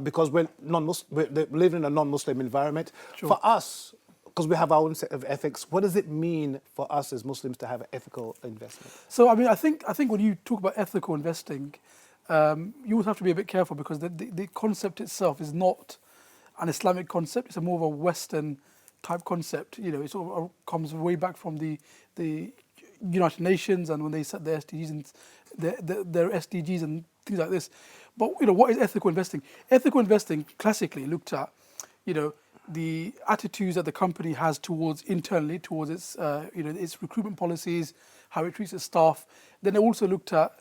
because we're we're living in a non-Muslim environment. Sure. For us, because we have our own set of ethics, what does it mean for us as Muslims to have an ethical investment? So I mean, I think when you talk about ethical investing, you always have to be a bit careful because the concept itself is not an Islamic concept. It's a more of a Western type concept. You know, it sort of comes way back from the United Nations and when they set their SDGs and their SDGs and things like this. But you know, what is ethical investing? Ethical investing classically looked at, you know, the attitudes that the company has towards internally, towards its its recruitment policies, how it treats its staff. Then they also looked at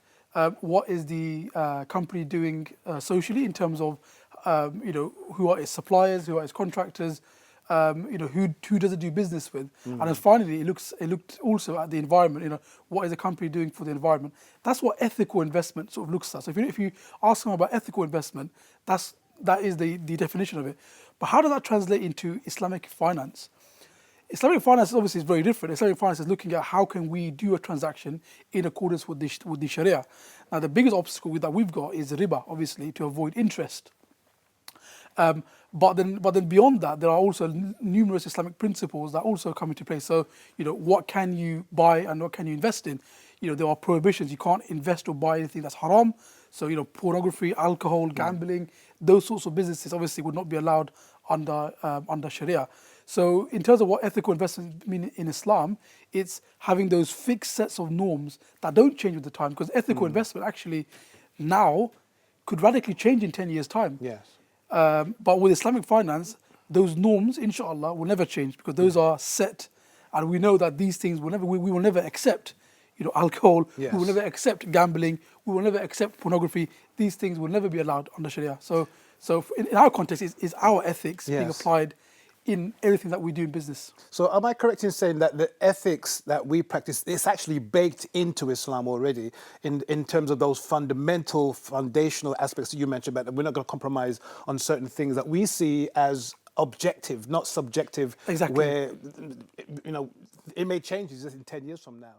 what is the company doing socially in terms of who are its suppliers, who are its contractors, who does it do business with, and then finally it looked also at the environment. You know, what is the company doing for the environment? That's what ethical investment sort of looks at. So if you ask them about ethical investment, that is the definition of it. But how does that translate into Islamic finance? Islamic finance obviously is very different. Islamic finance is looking at how can we do a transaction in accordance with the Sharia. Now the biggest obstacle that we've got is riba, obviously, to avoid interest. But then beyond that, there are also numerous Islamic principles that also come into play. So, you know, what can you buy and what can you invest in? You know, there are prohibitions. You can't invest or buy anything that's haram. So, you know, pornography, alcohol, gambling, those sorts of businesses obviously would not be allowed under Sharia. So, in terms of what ethical investment mean in Islam, it's having those fixed sets of norms that don't change with the time. Because ethical investment actually now could radically change in 10 years' time. Yes. But with Islamic finance, those norms, inshallah, will never change because those are set, and we know that these things we will never accept. You know, alcohol. Yes. We will never accept gambling. We will never accept pornography. These things will never be allowed under Sharia. So in our context, is our ethics being applied in everything that we do in business. So am I correct in saying that the ethics that we practice, it's actually baked into Islam already in terms of those foundational aspects that you mentioned about that we're not going to compromise on certain things that we see as objective, not subjective, Exactly. where, you know, it may change just in 10 years from now.